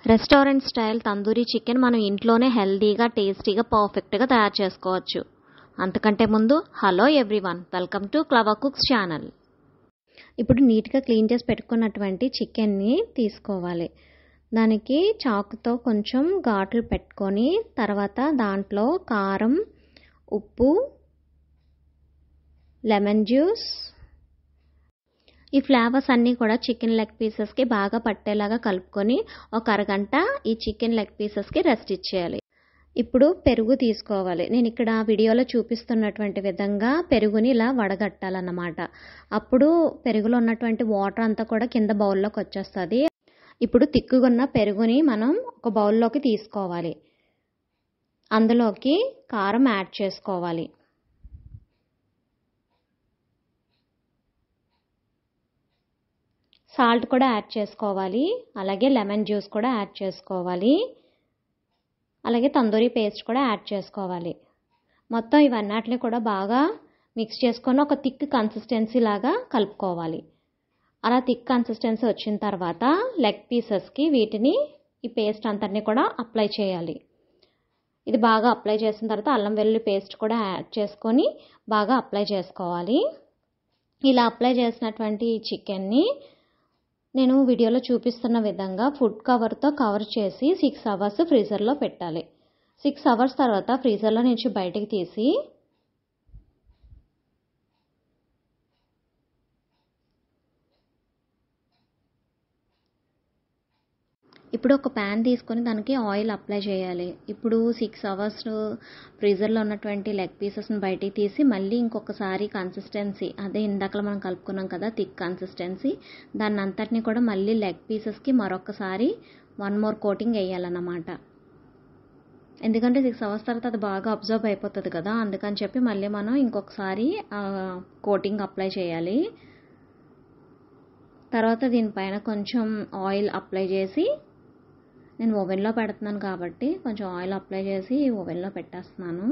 Restaurant style tandoori chicken మనం ఇంట్లోనే హెల్దీగా టేస్టీగా పర్ఫెక్ట్గా తయారు చేసుకోవచ్చు. అంతకంటే ముందు hello everyone, welcome to clever cooks channel. ఇప్పుడు నీట్గా క్లీన్ చేసి పెట్టుకున్నటువంటి చికెన్ని తీసుకోవాలి. దానికి చాకుతో కొంచెం ఘాట్లు పెట్టుకొని తర్వాత దాంట్లో కారం, ఉప్పు, లెమన్ జ్యూస్, ఈ ఫ్లేవర్స్ అన్నీ కూడా చికెన్ లెగ్ పీసెస్కి బాగా పట్టేలాగా కలుపుకొని ఒక అరగంట ఈ చికెన్ లెగ్ పీసెస్కి రెస్ట్ ఇచ్చేయాలి. ఇప్పుడు పెరుగు తీసుకోవాలి. నేను ఇక్కడ వీడియోలో చూపిస్తున్నటువంటి విధంగా పెరుగుని ఇలా వడగట్టాలన్నమాట. అప్పుడు పెరుగులో ఉన్నటువంటి వాటర్ అంతా కూడా కింద బౌల్లోకి వచ్చేస్తుంది. ఇప్పుడు తిక్కుగున్న పెరుగుని మనం ఒక బౌల్లోకి తీసుకోవాలి. అందులోకి కారం యాడ్ చేసుకోవాలి. సాల్ట్ కూడా యాడ్ చేసుకోవాలి. అలాగే లెమన్ జ్యూస్ కూడా యాడ్ చేసుకోవాలి. అలాగే తందూరి పేస్ట్ కూడా యాడ్ చేసుకోవాలి. మొత్తం ఇవన్నిటిని కూడా బాగా మిక్స్ చేసుకొని ఒక థిక్ కన్సిస్టెన్సీ లాగా కలుపుకోవాలి. అలా థిక్ కన్సిస్టెన్సీ వచ్చిన తర్వాత లెగ్ పీసెస్కి వీటిని ఈ పేస్ట్ అంతటిని కూడా అప్లై చేయాలి. ఇది బాగా అప్లై చేసిన తర్వాత అల్లం వెల్లుల్లి పేస్ట్ కూడా యాడ్ చేసుకొని బాగా అప్లై చేసుకోవాలి. ఇలా అప్లై చేసినటువంటి ఈ చికెన్ని నేను వీడియోలో చూపిస్తున్న విధంగా ఫుడ్ కవర్తో కవర్ చేసి 6 అవర్స్ ఫ్రీజర్లో పెట్టాలి. 6 అవర్స్ తర్వాత ఫ్రీజర్లో నుంచి బయటికి తీసి ఇప్పుడు ఒక ప్యాన్ తీసుకొని దానికి ఆయిల్ అప్లై చేయాలి. ఇప్పుడు 6 అవర్స్ ఫ్రీజర్లో ఉన్నటువంటి లెగ్ పీసెస్ని బయటికి తీసి మళ్ళీ ఇంకొకసారి కన్సిస్టెన్సీ అదే ఇందాక మనం కలుపుకున్నాం కదా థిక్ కన్సిస్టెన్సీ, దాన్ని అంతటిని కూడా మళ్ళీ లెగ్ పీసెస్కి మరొకసారి 1 మోర్ కోటింగ్ వేయాలన్నమాట. ఎందుకంటే 6 అవర్స్ తర్వాత అది బాగా అబ్జర్వ్ అయిపోతుంది కదా, అందుకని చెప్పి మళ్ళీ మనం ఇంకొకసారి కోటింగ్ అప్లై చేయాలి. తర్వాత దీనిపైన కొంచెం ఆయిల్ అప్లై చేసి, నేను ఓవెన్లో పెడుతున్నాను కాబట్టి కొంచెం ఆయిల్ అప్లై చేసి ఓవెన్లో పెట్టేస్తున్నాను.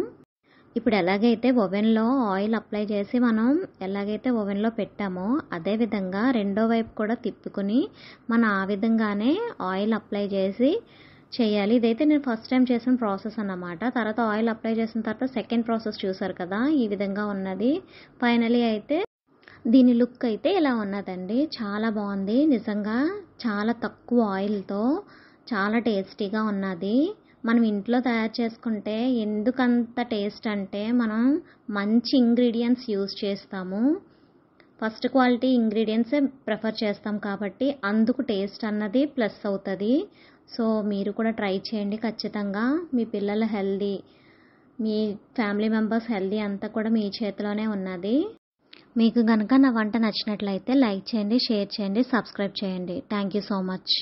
ఇప్పుడు ఎలాగైతే ఓవెన్లో ఆయిల్ అప్లై చేసి మనం ఎలాగైతే ఓవెన్లో పెట్టామో అదే విధంగా రెండో వైపు కూడా తిప్పుకొని మనం ఆ విధంగానే ఆయిల్ అప్లై చేసి చేయాలి. ఇదైతే నేను ఫస్ట్ టైం చేసిన ప్రాసెస్ అన్నమాట. తర్వాత ఆయిల్ అప్లై చేసిన తర్వాత సెకండ్ ప్రాసెస్ చూసారు కదా, ఈ విధంగా ఉన్నది. ఫైనలీ అయితే దీని లుక్ అయితే ఇలా ఉన్నదండి. చాలా బాగుంది నిజంగా. చాలా తక్కువ ఆయిల్తో చాలా టేస్టీగా ఉన్నది. మనం ఇంట్లో తయారు చేసుకుంటే ఎందుకంత టేస్ట్ అంటే మనం మంచి ఇంగ్రీడియంట్స్ యూజ్ చేస్తాము. ఫస్ట్ క్వాలిటీ ఇంగ్రీడియంట్సే ప్రిఫర్ చేస్తాం కాబట్టి అందుకు టేస్ట్ అన్నది ప్లస్ అవుతుంది. సో మీరు కూడా ట్రై చేయండి ఖచ్చితంగా. మీ పిల్లల హెల్దీ, మీ ఫ్యామిలీ మెంబర్స్ హెల్దీ అంతా కూడా మీ చేతిలోనే ఉన్నది. మీకు కనుక నా వంట నచ్చినట్లయితే లైక్ చేయండి, షేర్ చేయండి, సబ్స్క్రైబ్ చేయండి. Thank you so much.